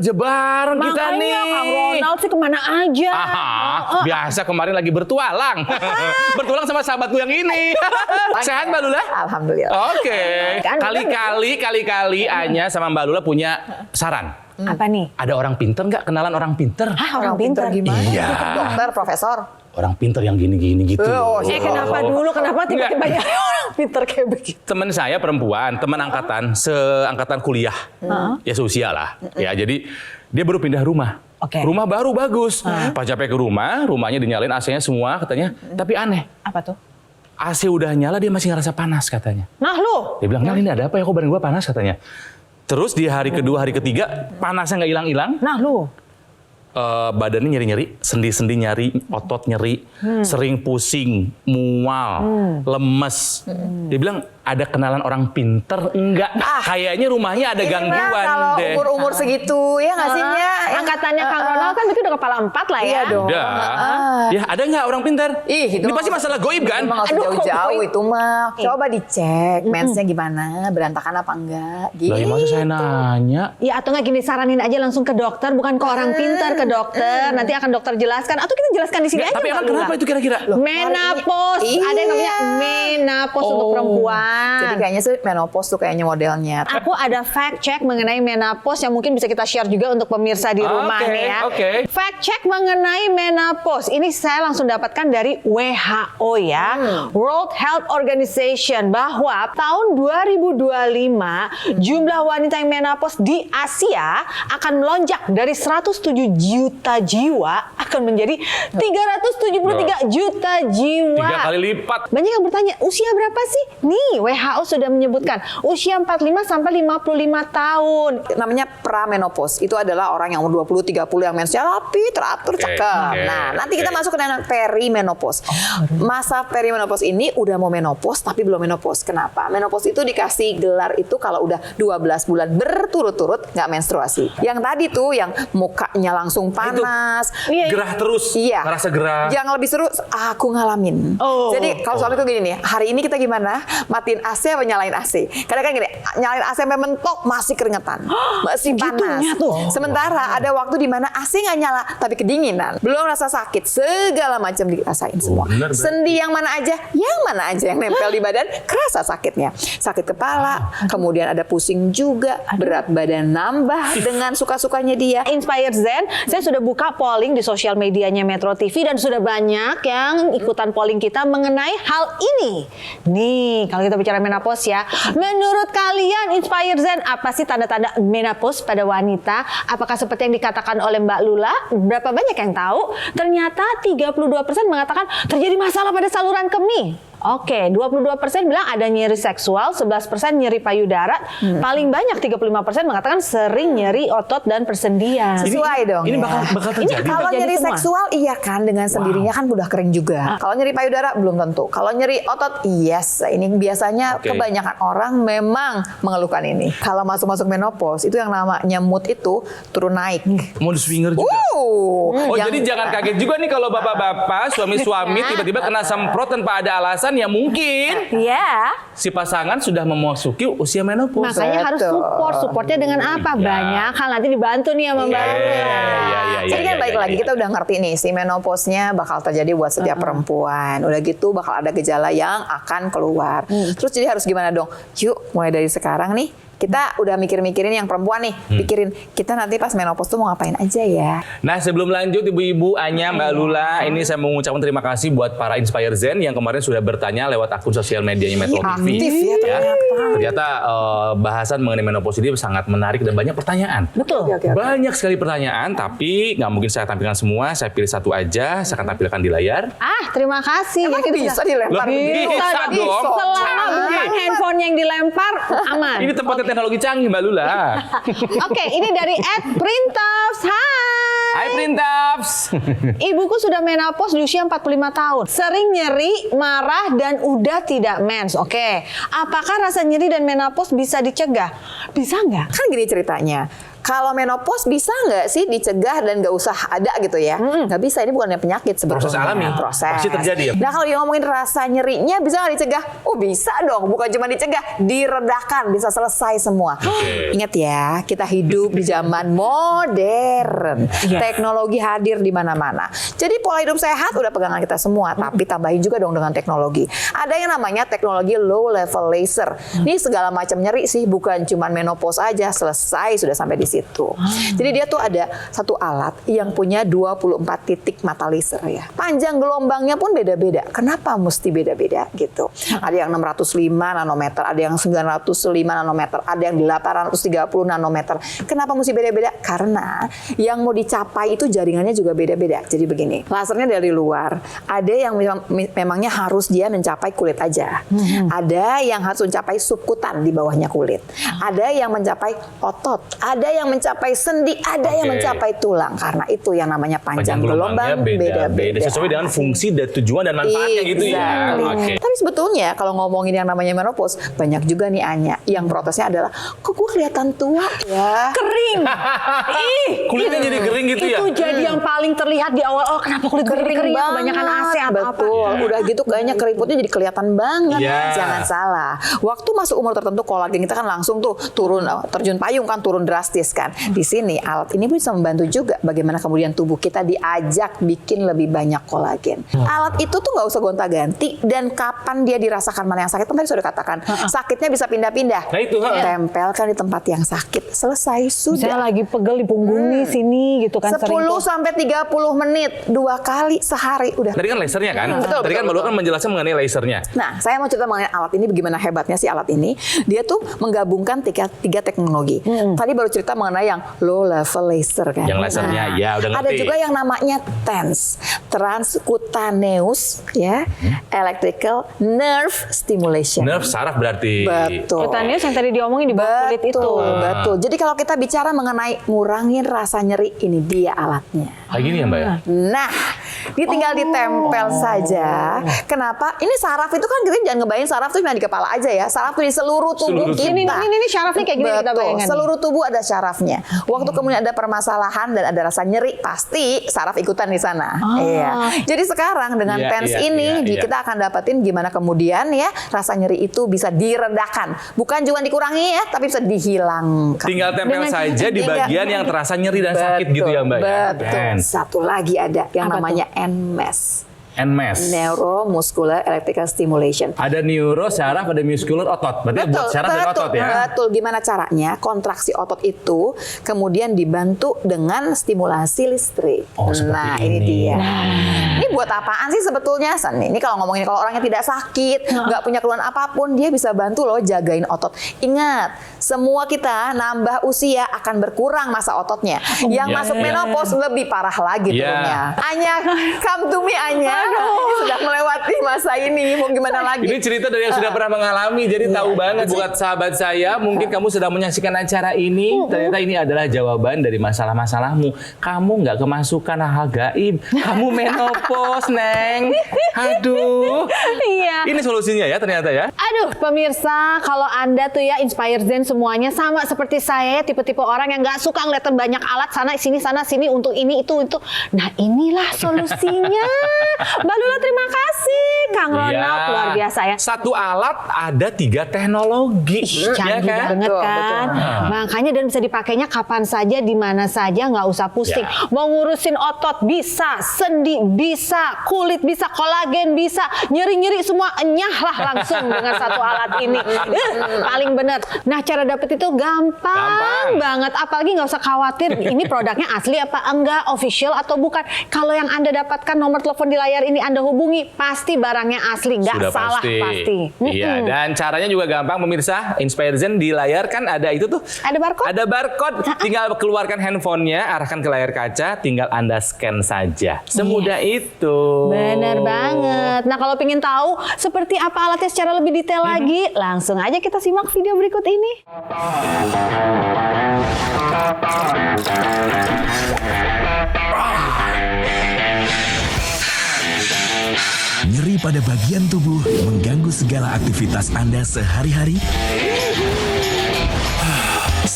kerja bareng kita nih. Makanya Kang Ronald sih kemana aja. Biasa kemarin lagi bertualang. Bertualang sama sahabatku yang ini. Sehat Mbak Lula? Alhamdulillah. Oke. Kali-kali Anya sama Mbak Lula punya saran. Apa nih? Ada orang pinter nggak? Kenalan orang pinter? Hah, orang pintar gimana? Iya. Dokter, profesor. Orang pinter yang gini-gini gitu. Kenapa dulu? Kenapa tiba-tiba nyari orang pintar kayak begitu? Temen saya perempuan, teman angkatan, seangkatan kuliah. Ya seusia lah. Ya jadi dia baru pindah rumah. Oke. Rumah baru bagus. Pas sampai ke rumah, rumahnya dinyalain AC-nya semua katanya. Tapi aneh. Apa tuh? AC udah nyala dia masih ngerasa panas katanya. Nah lu? Dia bilang, "Nah, ini ada apa ya kok badan gua panas?" katanya. Terus di hari kedua, hari ketiga panasnya nggak hilang-hilang. Nah lu? Badannya nyeri-nyeri, sendi-sendi nyari, otot nyeri, sering pusing, mual, lemes. Dia bilang ada kenalan orang pinter? Enggak, kayaknya rumahnya ada gangguan kalau deh. umur-umur segitu ya nggak sih Nya? Angkatannya Kang Ronald kan berarti udah kepala 4 lah ya. Iya dong. Udah. Ya ada nggak orang pinter? Ih, Ini pasti masalah goib kan? Itu mah nggak usah jauh-jauh itu mah. Coba dicek mensnya gimana, berantakan apa enggak. Gitu. Lah ya masa saya nanya? Ya atau nggak gini, saranin aja langsung ke dokter, bukan ke orang pintar, ke dokter. Nanti akan dokter jelaskan. Atau kita jelaskan di sini aja. Tapi emang Mbak kenapa Lula. itu kira-kira? Menopause. Iya. Ada yang namanya menopause untuk perempuan. Jadi kayaknya sih menopause tuh kayaknya modelnya. Aku ada fact check mengenai menopause yang mungkin bisa kita share juga untuk pemirsa di rumah nih ya. Oke. Fact check mengenai menopause. Ini saya langsung dapatkan dari WHO ya. World Health Organization, bahwa tahun 2025 jumlah wanita yang menopause di Asia akan melonjak dari 107 juta jiwa akan menjadi 373 juta jiwa. 3 kali lipat. Banyak yang bertanya, usia berapa sih? Nih, WHO sudah menyebutkan usia 45 sampai 55 tahun. Namanya pramenopause. Itu adalah orang yang umur 20-30 yang mensnya rapi, teratur, cakep. Nah, nanti kita masuk ke perimenopause. Masa perimenopause ini udah mau menopause tapi belum menopause. Kenapa? Menopause itu dikasih gelar itu kalau udah 12 bulan berturut-turut nggak menstruasi. Yang tadi tuh yang mukanya langsung panas. Gerah terus. Iya. Ngerasa gerah. Yang lebih seru, aku ngalamin. Jadi kalau suamiku gini nih, hari ini kita gimana? Matiin AC apa nyalain AC? Kadang-kadang gini, nyalain AC sampai mentok masih keringetan, masih panas. Sementara ada waktu di mana AC nggak nyala tapi kedinginan, belum rasa sakit, segala macam dirasain semua. Sendi yang mana aja yang nempel di badan, kerasa sakitnya. Sakit kepala, kemudian ada pusing juga, berat badan nambah dengan suka-sukanya dia. Inspired Zen, saya sudah buka polling di sosial medianya Metro TV dan sudah banyak yang ikutan polling kita mengenai hal ini. Nih, kalau kita bicara menopause ya, menurut kalian Inspired Zen, apa sih tanda-tanda menopause pada wanita? Apakah seperti yang dikatakan oleh Mbak Lula? Berapa banyak yang tahu? Ternyata 32% mengatakan terjadi masalah pada saluran kemih. Oke, 22% bilang ada nyeri seksual, 11% nyeri payudara, paling banyak 35% mengatakan sering nyeri otot dan persendian. Sesuai dong. Ini ya. bakal terjadi. Kalau terjadi nyeri semua. seksual iya kan, dengan sendirinya kan udah kering juga. Kalau nyeri payudara belum tentu. Kalau nyeri otot yes, ini biasanya kebanyakan orang memang mengeluhkan ini. Kalau masuk menopause itu yang namanya mood itu turun naik. Mood swinger juga. Jadi jangan kaget juga nih kalau bapak-bapak, suami-suami tiba-tiba kena semprot tanpa ada alasan ya mungkin si pasangan sudah memasuki usia menopause. Makanya harus supportnya dengan apa? Banyak hal, nanti dibantu nih sama Mbak Lula. Jadi kan balik lagi kita udah ngerti nih si menopause-nya bakal terjadi buat setiap perempuan. Udah gitu bakal ada gejala yang akan keluar. Terus jadi harus gimana dong? Yuk mulai dari sekarang nih kita udah mikir-mikirin yang perempuan nih, pikirin kita nanti pas menopause tuh mau ngapain aja ya. Nah sebelum lanjut ibu-ibu, Anya, Mbak Lula, ini saya mau mengucapkan terima kasih buat para Inspire Zen yang kemarin sudah bertanya lewat akun sosial medianya Metro TV. Aktif ya Ternyata bahasan mengenai menopause ini sangat menarik dan banyak pertanyaan. Betul. Banyak sekali pertanyaan, tapi nggak mungkin saya tampilkan semua. Saya pilih satu aja, saya akan tampilkan di layar. Terima kasih. Emang bisa dilempar? Bisa dong. Selama bukan handphone yang dilempar, aman. Ini tempatnya teknologi canggih Mbak Lula. Oke, ini dari @printops. Hai Printops. Ibuku sudah menopause di usia 45 tahun. Sering nyeri, marah, dan udah tidak mens. Oke, apakah rasa nyeri dan menopause bisa dicegah? Bisa nggak? Kan gini ceritanya. Kalau menopause bisa nggak sih dicegah dan nggak usah ada gitu ya? Nggak bisa, ini bukan penyakit sebetulnya. Proses alami. Proses. Pasti terjadi ya? Nah kalau yang ngomongin rasa nyerinya bisa nggak dicegah? Oh bisa dong, bukan cuma dicegah, diredakan, bisa selesai semua. Ingat ya, kita hidup di zaman modern. Teknologi hadir di mana-mana. Jadi pola hidup sehat udah pegangan kita semua, tapi tambahin juga dong dengan teknologi. Ada yang namanya teknologi low level laser. Ini segala macam nyeri sih, bukan cuma menopause aja, selesai sudah sampai di situ. Jadi dia tuh ada satu alat yang punya 24 titik mata laser ya. Panjang gelombangnya pun beda-beda. Kenapa mesti beda-beda gitu? Ada yang 605 nanometer, ada yang 905 nanometer, ada yang 830 nanometer. Kenapa mesti beda-beda? Karena yang mau dicapai itu jaringannya juga beda-beda. Jadi begini, lasernya dari luar. Ada yang memangnya harus dia mencapai kulit aja. Ada yang harus mencapai subkutan di bawahnya kulit. Ada yang mencapai otot. Ada yang mencapai sendi. Ada yang mencapai tulang. Karena itu yang namanya panjang gelombang beda-beda. Sesuai dengan fungsi dan tujuan dan manfaatnya gitu ya. Tapi sebetulnya kalau ngomongin yang namanya menopause, banyak juga nih Anya yang protesnya adalah, kok gue kelihatan tua ya? Kering. Kulitnya jadi kering gitu ya? Itu jadi yang paling terlihat di awal. Oh kenapa kulit gue kering? Kebanyakan AC apa-apa. Betul. Udah gitu kayaknya keriputnya jadi kelihatan banget. Yeah. Jangan salah. Waktu masuk umur tertentu kolagen kita kan langsung tuh turun, terjun payung kan, turun drastis kan. Di sini alat ini bisa membantu juga bagaimana kemudian tubuh kita diajak bikin lebih banyak kolagen. Alat itu tuh nggak usah gonta-ganti, dan kapan dia dirasakan mana yang sakit, kan tadi sudah katakan sakitnya bisa pindah-pindah. Nah itu, tempelkan di tempat yang sakit, selesai sudah. Misalnya lagi pegel di punggung nih sini gitu kan. 10 sampai 30 menit 2 kali sehari udah. Tadi kan lasernya kan? Betul, Tadi kan betul, Mbak Lu kan menjelaskan mengenai lasernya. Nah, saya mau cerita mengenai alat ini, bagaimana hebatnya sih alat ini. Dia tuh menggabungkan tiga teknologi. Tadi baru cerita mengenai yang low level laser kan. Yang lasernya, ya udah ngerti. Ada juga yang namanya TENS, transcutaneous ya, electrical nerve stimulation. Nerve saraf berarti. Betul. Cutaneous yang tadi diomongin di bawah kulit itu. Betul. Jadi kalau kita bicara mengenai ngurangin rasa nyeri, ini dia alatnya. Kayak gini ya Mbak ya? Nah, ini tinggal ditempel saja. Kenapa? Ini saraf itu kan kita jangan ngebayangin saraf itu cuma di kepala aja ya. Saraf itu di seluruh tubuh kita. Ini syarafnya kayak gini kita Betul. bayangkan. Seluruh tubuh ada syarafnya. Waktu kemudian ada permasalahan dan ada rasa nyeri, pasti saraf ikutan di sana. Iya. Jadi sekarang dengan TENS ini kita akan dapetin gimana kemudian ya rasa nyeri itu bisa diredakan. Bukan cuma dikurangi ya, tapi bisa dihilangkan. Tinggal tempel saja di bagian yang terasa nyeri dan sakit gitu ya Mbak ya? Betul. Satu lagi ada yang Apa namanya NMES. NMES. Neuromuscular Electrical Stimulation. Ada neuro, saraf, ada muscular, otot. Berarti buat saraf dan otot ya? Betul. Gimana caranya? Kontraksi otot itu kemudian dibantu dengan stimulasi listrik. Oh, nah, seperti ini ini. dia. Ini buat apaan sih sebetulnya? Ini kalau ngomongin kalau orangnya tidak sakit, nggak punya keluhan apapun, dia bisa bantu loh jagain otot. Ingat, semua kita nambah usia akan berkurang masa ototnya. Yang masuk menopause lebih parah lagi turunnya. Anya, come to me Anya. Sudah melewati masa ini, mau gimana lagi? Ini cerita dari yang sudah pernah mengalami, jadi tahu banget buat sahabat saya. Mungkin kamu sedang menyaksikan acara ini, ternyata ini adalah jawaban dari masalah-masalahmu. Kamu nggak kemasukan hal gaib, kamu menopause, Neng. Aduh. Iya. Ini solusinya ya ternyata ya. Aduh, pemirsa, kalau Anda tuh ya Inspire Zen semuanya sama seperti saya, tipe-tipe orang yang nggak suka ngeliatin banyak alat sana sini untuk ini itu. Nah, inilah solusinya. Mbak Lula terima kasih, Kang Ronald, luar biasa ya. Satu alat ada 3 teknologi. Canggih banget Betul, kan. Makanya dan bisa dipakainya kapan saja, di mana saja, nggak usah pusing. Mau ngurusin otot bisa, sendi bisa, kulit bisa, kolagen bisa, nyeri-nyeri semua enyah lah langsung dengan satu alat ini. Paling bener. Nah, cara dapet itu gampang banget. Apalagi nggak usah khawatir ini produknya asli apa enggak, official atau bukan. Kalau yang Anda dapatkan nomor telepon di layar ini Anda hubungi, pasti barangnya asli, nggak Sudah salah pasti. Iya, dan caranya juga gampang pemirsa. Inspire Zen di layar kan ada itu tuh. Ada barcode? Ada barcode. Tinggal keluarkan handphonenya, arahkan ke layar kaca, tinggal Anda scan saja. Semudah itu. Bener banget. Nah, kalau pengen tahu seperti apa alatnya secara lebih detail lagi, langsung aja kita simak video berikut ini. Nyeri pada bagian tubuh mengganggu segala aktivitas Anda sehari-hari?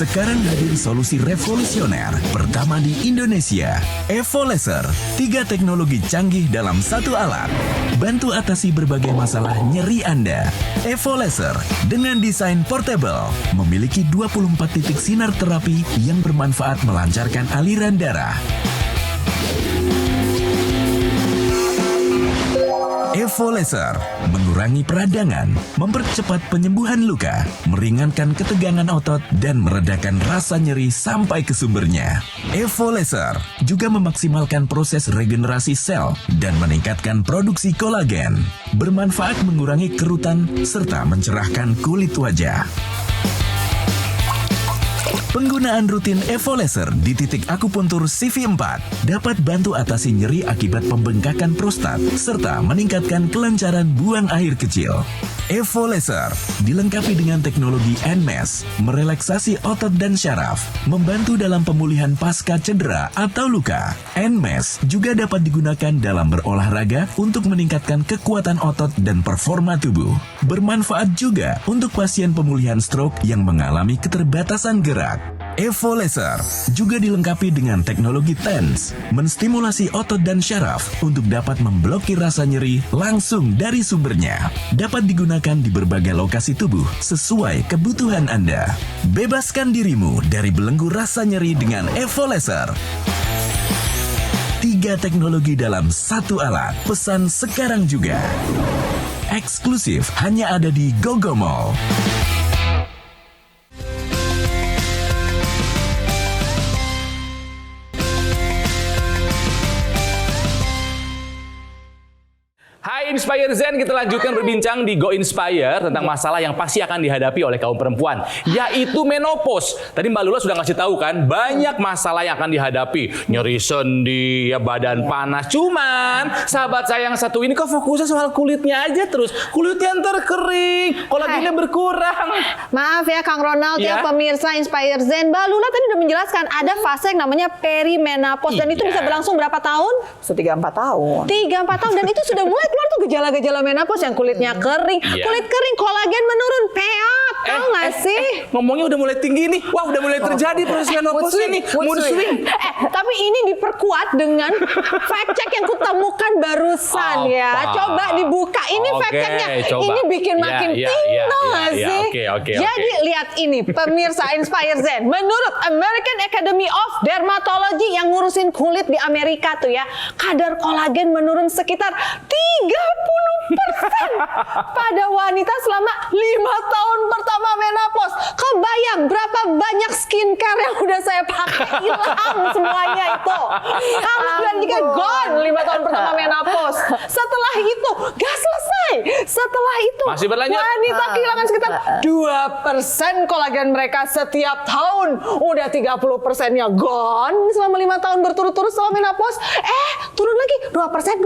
Sekarang hadir solusi revolusioner pertama di Indonesia. Evo Laser, 3 teknologi canggih dalam satu alat. Bantu atasi berbagai masalah nyeri Anda. Evo Laser dengan desain portable, memiliki 24 titik sinar terapi yang bermanfaat melancarkan aliran darah. Evo Laser mengurangi peradangan, mempercepat penyembuhan luka, meringankan ketegangan otot, dan meredakan rasa nyeri sampai ke sumbernya. Evo Laser juga memaksimalkan proses regenerasi sel dan meningkatkan produksi kolagen, bermanfaat mengurangi kerutan serta mencerahkan kulit wajah. Penggunaan rutin Evo Laser di titik akupuntur CV4 dapat bantu atasi nyeri akibat pembengkakan prostat serta meningkatkan kelancaran buang air kecil. Evo Laser dilengkapi dengan teknologi NMES, merelaksasi otot dan syaraf, membantu dalam pemulihan pasca cedera atau luka. NMES juga dapat digunakan dalam berolahraga untuk meningkatkan kekuatan otot dan performa tubuh. Bermanfaat juga untuk pasien pemulihan stroke yang mengalami keterbatasan gerak. Evo Laser juga dilengkapi dengan teknologi TENS, menstimulasi otot dan syaraf untuk dapat memblokir rasa nyeri langsung dari sumbernya. Dapat digunakan di berbagai lokasi tubuh sesuai kebutuhan Anda. Bebaskan dirimu dari belenggu rasa nyeri dengan Evo Laser. 3 teknologi dalam satu alat. Pesan sekarang juga. Eksklusif hanya ada di GoGo Mall. Hai Inspire Zen, kita lanjutkan berbincang di Go Inspire tentang masalah yang pasti akan dihadapi oleh kaum perempuan, yaitu menopause. Tadi Mbak Lula sudah ngasih tahu kan, banyak masalah yang akan dihadapi. Nyeri sendi, ya badan panas. Cuman, sahabat saya yang satu ini kok fokusnya soal kulitnya aja terus. Kulitnya ntar kering, kolagennya berkurang. Maaf ya Kang Ronald ya, Ya. pemirsa Inspire Zen. Mbak Lula tadi udah menjelaskan ada fase yang namanya perimenopause dan itu Iya. bisa berlangsung berapa tahun? 3-4 tahun. 3-4 tahun dan itu sudah mulai keluar tuh gejala-gejala menopause yang kulitnya kering, Iya. kulit kering, kolagen menurun, peot, tau nggak sih? Ngomongnya udah mulai tinggi nih. Wah, udah mulai terjadi proses menopause swing, ini. mood swing. Tapi ini diperkuat dengan fact check yang kutemukan barusan ya. Apa? Coba dibuka. Ini Oke, fact checknya. coba. Ini bikin Ya, makin ya, ting, ya, tau ya, nggak ya. sih? Oke. Jadi lihat ini, pemirsa Inspire Zen. Menurut American Academy of Dermatology yang ngurusin kulit di Amerika tuh ya, kadar kolagen menurun sekitar 30% pada wanita selama 5 tahun pertama menopause. Kebayang berapa banyak skincare yang udah saya pakai hilang semuanya itu. Kalau jika gone 5 tahun pertama menopause. Setelah itu gak selesai. Setelah itu Masih berlanjut. wanita kehilangan sekitar 2% kolagen mereka setiap tahun. Udah 30%-nya gone selama 5 tahun berturut-turut setelah menopause. Turun lagi 2%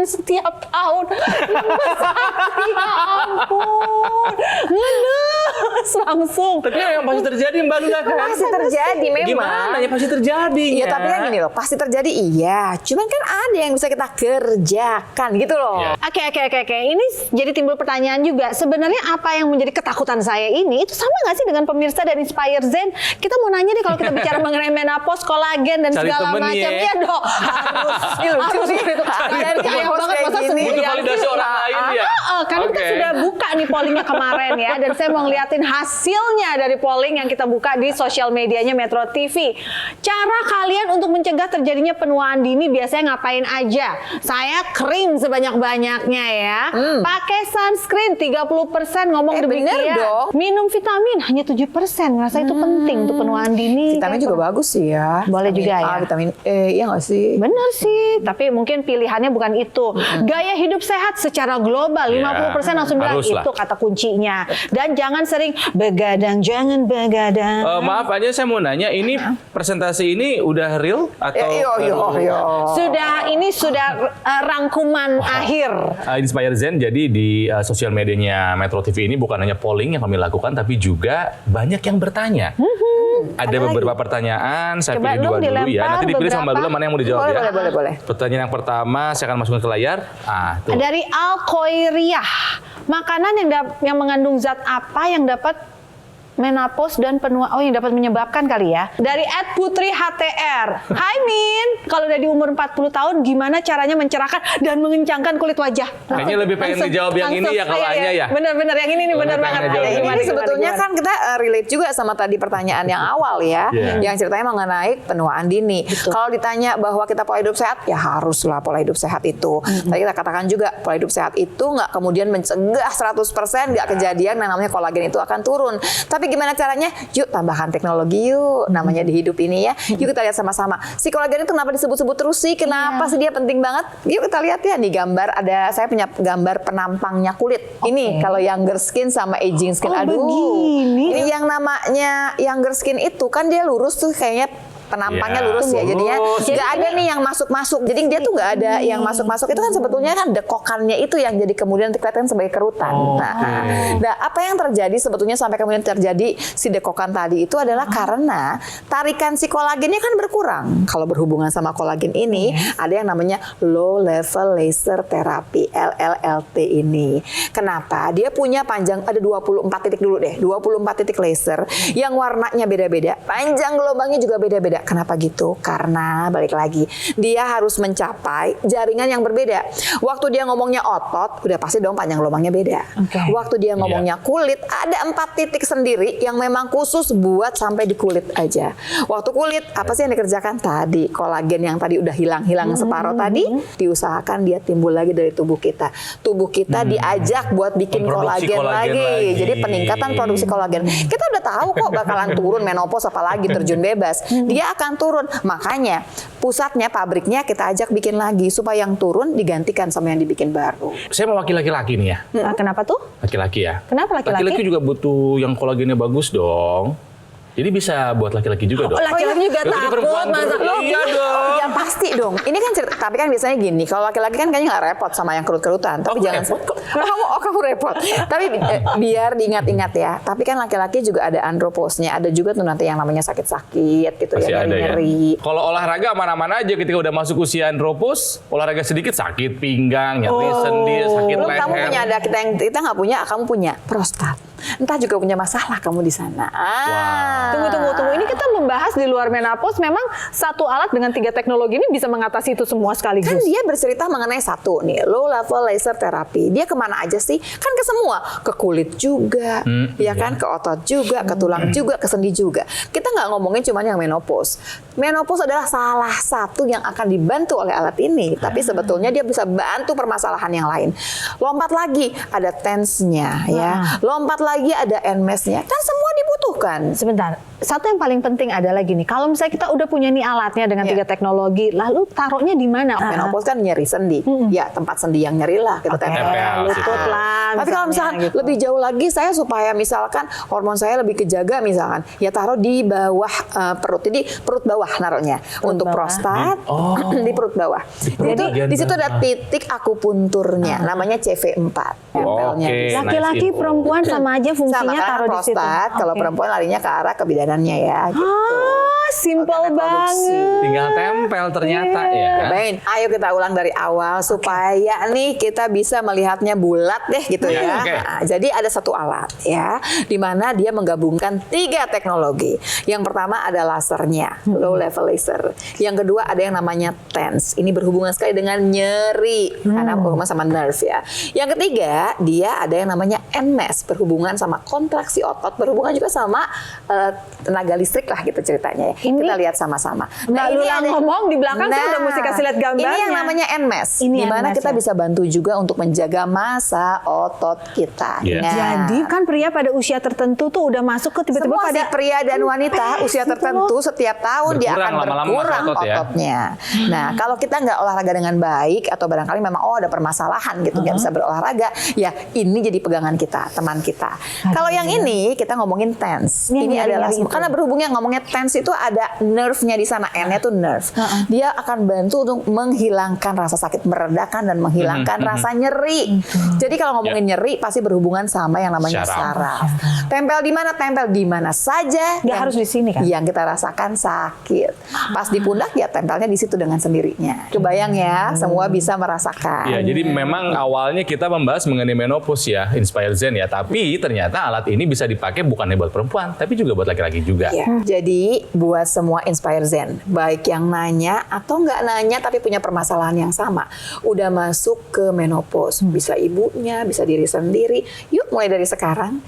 setiap tahun. Ya ampun. Ngenes langsung. Tapi yang pasti terjadi Mbak Lula kan? Pasti terjadi memang. Gimana ya pasti terjadi? Iya, tapi kan gini loh, pasti terjadi iya. Cuman kan ada yang bisa kita kerjakan gitu loh. Iya. Oke. Ini jadi timbul pertanyaan juga. Sebenarnya apa yang menjadi ketakutan saya ini itu sama nggak sih dengan pemirsa dan Inspire Zen? Kita mau nanya nih kalau kita bicara mengenai menopause, kolagen dan Cari segala temen macam. ya. Iya dong. Harus gitu. Dari Ayam host banget kayak masa gini, sendiri. Butuh validasi orang lain ya. Karena kita Oke. sudah buka nih pollingnya kemarin ya, dan saya mau ngeliatin hasilnya dari polling yang kita buka di sosial medianya Metro TV. Cara kalian untuk mencegah terjadinya penuaan dini biasanya ngapain aja? Saya krim sebanyak-banyaknya ya. Pakai sunscreen 30% ngomong bener demikian. dong. Minum vitamin hanya 7%. Ngerasa itu penting untuk penuaan dini. Vitamin Kayak juga bagus sih ya. Boleh Vitamin juga A, ya. Vitamin E, iya nggak sih? Benar sih, tapi mungkin pilihannya bukan itu. Gaya hidup sehat secara global, 50% langsung bilang haruslah. itu kata kuncinya. Dan jangan sering begadang, jangan begadang. Maaf aja saya mau nanya, ini presentasi ini udah real atau Iya. Sudah rangkuman akhir. Inspire Zen, jadi di sosial medianya Metro TV ini bukan hanya polling yang kami lakukan, tapi juga banyak yang bertanya. Ada beberapa pertanyaan, saya Coba pilih dong dua dulu ya. dilempar Nanti dipilih sama Mbak beberapa. Lula mana yang mau dijawab ya. Boleh. Pertanyaan yang pertama, saya akan masukin ke layar. Tuh. Dari Al Khoiriyah, makanan yang mengandung zat apa yang dapat menopause dan penua yang dapat menyebabkan kali ya. Dari @putri_htr. Hai Min, kalau udah di umur 40 tahun gimana caranya mencerahkan dan mengencangkan kulit wajah? Kayaknya lebih pengen dijawab yang ini ya kalau Anya ya. Bener-bener yang ini nih bener banget. pengen jawab yang Ini sebetulnya kan kita relate juga sama tadi pertanyaan yang awal ya, yang ceritanya mengenai penuaan dini. Kalau ditanya bahwa kita pola hidup sehat, ya haruslah pola hidup sehat itu. Tadi kita katakan juga pola hidup sehat itu nggak kemudian mencegah 100% nggak kejadian yang namanya kolagen itu akan turun. Tapi gimana caranya? Yuk tambahkan teknologi yuk, namanya di hidup ini ya. Yuk kita lihat sama-sama. Si kolagen itu kenapa disebut-sebut terus sih? Kenapa sih dia penting banget? Yuk kita lihat ya di gambar saya punya gambar penampangnya kulit. Ini kalau younger skin sama aging skin. Aduh. Begini. Ini yang namanya younger skin itu kan dia lurus tuh kayaknya penampangnya lurus ya, jadinya nggak ada nih yang masuk-masuk. Jadi dia tuh nggak ada yang masuk-masuk. Itu kan sebetulnya kan dekokannya itu yang jadi kemudian kelihatan sebagai kerutan. Nah, apa yang terjadi sebetulnya sampai kemudian terjadi si dekokan tadi itu adalah karena tarikan si kolagennya kan berkurang. Kalau berhubungan sama kolagen ini ada yang namanya low level laser therapy LLLT ini. Kenapa? Dia punya panjang ada 24 titik dulu deh, 24 titik laser yang warnanya beda-beda, panjang gelombangnya juga beda-beda. Kenapa gitu? Karena balik lagi, dia harus mencapai jaringan yang berbeda. Waktu dia ngomongnya otot, udah pasti dong panjang gelombangnya beda. Waktu dia ngomongnya kulit, ada 4 titik sendiri yang memang khusus buat sampai di kulit aja. Waktu kulit, apa sih yang dikerjakan? Tadi, kolagen yang tadi udah hilang-hilang separuh tadi, diusahakan dia timbul lagi dari tubuh kita. Tubuh kita diajak buat bikin kolagen lagi. Jadi peningkatan produksi kolagen. Kita udah tahu kok bakalan turun menopause apalagi terjun bebas. Dia akan turun. Makanya pusatnya, pabriknya kita ajak bikin lagi supaya yang turun digantikan sama yang dibikin baru. Saya mau wakil laki-laki nih ya. Kenapa tuh? Laki-laki ya. Kenapa laki-laki? Laki-laki juga butuh yang kolagennya bagus dong. Jadi bisa buat laki-laki juga dong. Laki-laki juga takut masa Iya dong. Ya pasti dong. Ini kan cerita, tapi kan biasanya gini. Kalau laki-laki kan kayaknya nggak repot sama yang kerut-kerutan. Tapi jangan. Kamu repot. Tapi biar diingat-ingat ya. Tapi kan laki-laki juga ada andropause-nya. Ada juga tuh nanti yang namanya sakit-sakit gitu Masih ya, ada nyeri. Kalau olahraga mana-mana aja ketika udah masuk usia andropause, olahraga sedikit sakit pinggang, nyeri sendi, sakit Belum leher. kamu punya ada kita nggak punya, kamu punya prostat. Entah juga punya masalah kamu di sana. Tunggu. Ini kita membahas di luar menopause. Memang satu alat dengan 3 teknologi ini bisa mengatasi itu semua sekaligus. Kan dia bercerita mengenai satu nih, low level laser therapy. Dia kemana aja sih? Kan ke semua, ke kulit juga, ya kan, ke otot juga, ke tulang juga, ke sendi juga. Kita nggak ngomongin cuma yang menopause. Menopause adalah salah satu yang akan dibantu oleh alat ini, tapi sebetulnya dia bisa bantu permasalahan yang lain. Lompat lagi, ada TENS-nya, ya. Lompat lagi ada NMES-nya. Kan semua dibutuhkan. Sebentar, satu yang paling penting adalah gini, kalau misalnya kita udah punya nih alatnya dengan 3 teknologi, lalu taruhnya di mana? Menopause kan nyeri sendi, ya tempat sendi yang nyeri lah kita tempel. Lutut lah. Tapi kalau misalkan gitu. lebih jauh lagi, saya supaya misalkan hormon saya lebih kejaga misalkan, ya taruh di bawah perut, jadi perut bawah naruhnya. Untuk prostat di perut bawah. Jadi di situ ada titik akupunturnya, namanya CV4. Tempelnya. Laki-laki perempuan sama aja fungsinya sama, taruh di situ. prostat, kalau perempuan larinya ke arah kebidanannya ya. Gitu. Simple banget. Tinggal tempel ternyata ya. Baik, ayo kita ulang dari awal supaya nih kita bisa melihatnya bulat deh gitu ya. Nah, jadi ada satu alat ya, di mana dia menggabungkan 3 teknologi. Yang pertama ada lasernya, low level laser. Yang kedua ada yang namanya TENS. Ini berhubungan sekali dengan nyeri karena berhubungan sama nerve ya. Yang ketiga dia ada yang namanya NMES, berhubungan sama kontraksi otot, berhubungan juga sama tenaga listrik lah gitu ceritanya ya. Kita lihat sama-sama. Nah, ini yang ngomong di belakang saya udah mesti kasih lihat gambarnya. Ini yang namanya NMES, di mana kita bisa bantu juga untuk menjaga massa otot kita. Jadi kan pria pada usia tertentu tuh udah masuk ke tiba-tiba semua pada pria dan wanita usia tertentu setiap tahun dia akan berkurang ototnya. Nah, kalau kita nggak olahraga dengan baik atau barangkali memang ada permasalahan gitu nggak bisa berolahraga, ya ini jadi pegangan kita, teman kita. Kalau yang ini kita ngomongin TENS. Ini adalah karena berhubungnya ngomongnya TENS itu ada nerve-nya di sana, N-nya tuh nerve. Dia akan bantu untuk menghilangkan rasa sakit, meredakan dan menghilangkan rasa nyeri. Jadi kalau ngomongin nyeri pasti berhubungan sama yang namanya saraf. Tempel di mana? Tempel di mana saja. Nggak harus di sini kan? Yang kita rasakan sakit. Pas di pundak ya tempelnya di situ dengan sendirinya. Kebayang ya, semua bisa merasakan. Ya, jadi memang awalnya kita membahas mengenai menopause ya, Inspire Zen ya. Tapi ternyata alat ini bisa dipakai bukan hanya buat perempuan, tapi juga buat laki-laki juga. Ya, jadi buat semua Inspire Zen, baik yang nanya atau nggak nanya tapi punya permasalahan yang sama, udah masuk ke menopause, bisa ibunya, bisa diri sendiri, yuk mulai dari sekarang.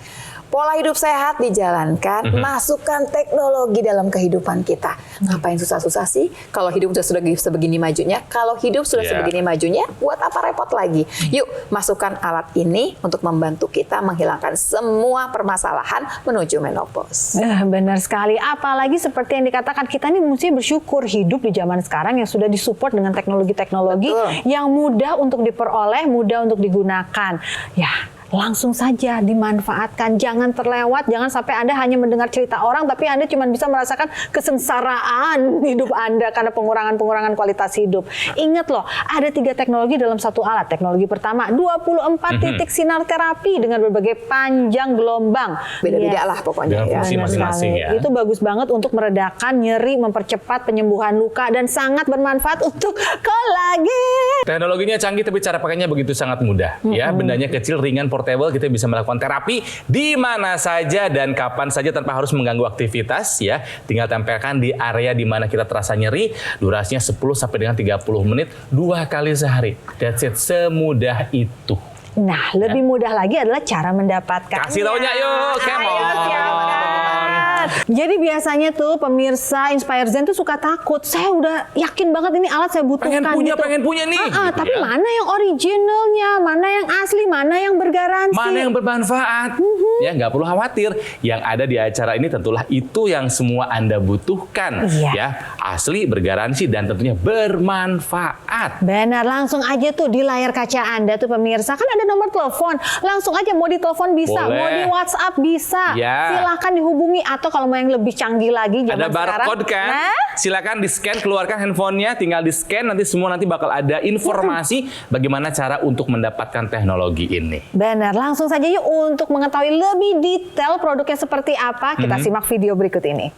Pola hidup sehat dijalankan, masukkan teknologi dalam kehidupan kita. Ngapain susah-susah sih? Kalau hidup sudah sebegini majunya, kalau hidup sudah sebegini majunya, buat apa repot lagi? Yuk, masukkan alat ini untuk membantu kita menghilangkan semua permasalahan menuju menopause. Benar sekali. Apalagi seperti yang dikatakan, kita nih mesti bersyukur hidup di zaman sekarang yang sudah disupport dengan teknologi-teknologi yang mudah untuk diperoleh, mudah untuk digunakan. Ya, langsung saja dimanfaatkan, jangan terlewat, jangan sampai Anda hanya mendengar cerita orang tapi Anda cuma bisa merasakan kesengsaraan hidup Anda karena pengurangan kualitas hidup. Ingat loh, ada 3 teknologi dalam satu alat. Teknologi pertama, 24 titik sinar terapi dengan berbagai panjang gelombang. Beda-beda lah pokoknya. Dengan fungsi masing-masing ya. Itu bagus banget untuk meredakan nyeri, mempercepat penyembuhan luka, dan sangat bermanfaat untuk kolagen. Teknologinya canggih tapi cara pakainya begitu sangat mudah. Ya, bendanya kecil, ringan, portable, kita bisa melakukan terapi di mana saja dan kapan saja tanpa harus mengganggu aktivitas ya. Tinggal tempelkan di area di mana kita terasa nyeri, durasinya 10 sampai dengan 30 menit 2 kali sehari. That's it, semudah itu. Nah, lebih mudah lagi adalah cara mendapatkannya. Kasih taunya yuk, come on. Jadi biasanya tuh pemirsa Inspire Zen tuh suka takut. Saya udah yakin banget ini alat saya butuhkan. Pengen punya nih. Tapi mana yang originalnya, mana yang asli, mana yang bergaransi, mana yang bermanfaat. Ya, nggak perlu khawatir. Yang ada di acara ini tentulah itu yang semua Anda butuhkan. Ya, asli, bergaransi, dan tentunya bermanfaat. Benar, langsung aja tuh di layar kaca Anda tuh pemirsa, kan ada nomor telepon. Langsung aja mau ditelepon bisa, boleh. Mau di WhatsApp bisa. Ya. Silakan dihubungi, atau kalau mau yang lebih canggih lagi zaman ada barcode kan? Nah, Silakan di-scan, keluarkan handphonenya, tinggal di-scan, nanti semua bakal ada informasi bagaimana cara untuk mendapatkan teknologi ini. benar, langsung saja yuk untuk mengetahui lebih detail produknya seperti apa, kita simak video berikut ini.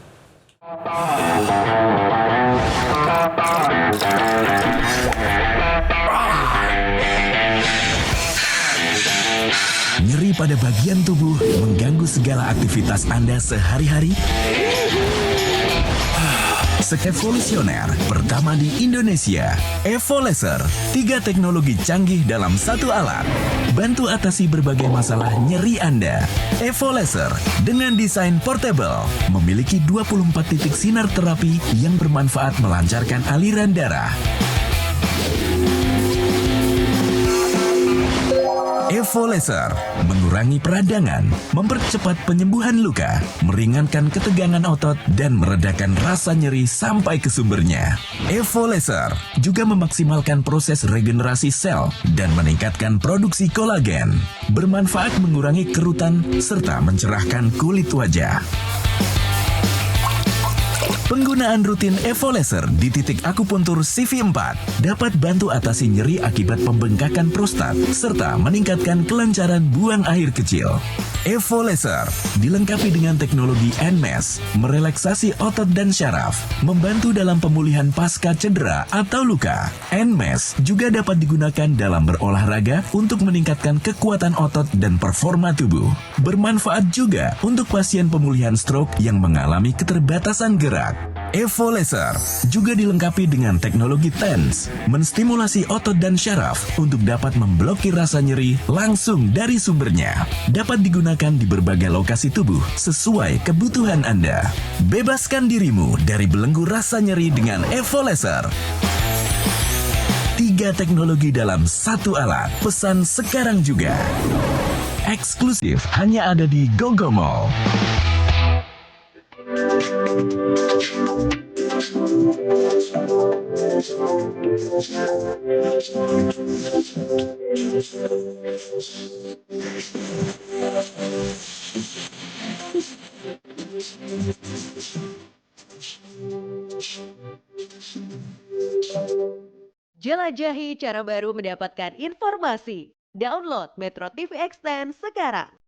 Nyeri pada bagian tubuh mengganggu segala aktivitas Anda sehari-hari? Evolusioner pertama di Indonesia, Evolaser. 3 teknologi canggih dalam satu alat. Bantu atasi berbagai masalah nyeri Anda. Evolaser dengan desain portable, memiliki 24 titik sinar terapi yang bermanfaat melancarkan aliran darah. Evolaser mengurangi peradangan, mempercepat penyembuhan luka, meringankan ketegangan otot, dan meredakan rasa nyeri sampai ke sumbernya. Evolaser juga memaksimalkan proses regenerasi sel dan meningkatkan produksi kolagen, bermanfaat mengurangi kerutan serta mencerahkan kulit wajah. Penggunaan rutin Evolaser di titik akupuntur CV4 dapat bantu atasi nyeri akibat pembengkakan prostat serta meningkatkan kelancaran buang air kecil. Evolaser dilengkapi dengan teknologi NMES, merelaksasi otot dan syaraf, membantu dalam pemulihan pasca cedera atau luka. NMES juga dapat digunakan dalam berolahraga untuk meningkatkan kekuatan otot dan performa tubuh. Bermanfaat juga untuk pasien pemulihan stroke yang mengalami keterbatasan gerak. Evolaser juga dilengkapi dengan teknologi TENS, menstimulasi otot dan syaraf untuk dapat memblokir rasa nyeri langsung dari sumbernya. Dapat digunakan di berbagai lokasi tubuh sesuai kebutuhan Anda. Bebaskan dirimu dari belenggu rasa nyeri dengan Evolaser. 3 teknologi dalam satu alat. Pesan sekarang juga. Eksklusif hanya ada di GoGo Mall. Jelajahi cara baru mendapatkan informasi. Download Metro TV Extend sekarang.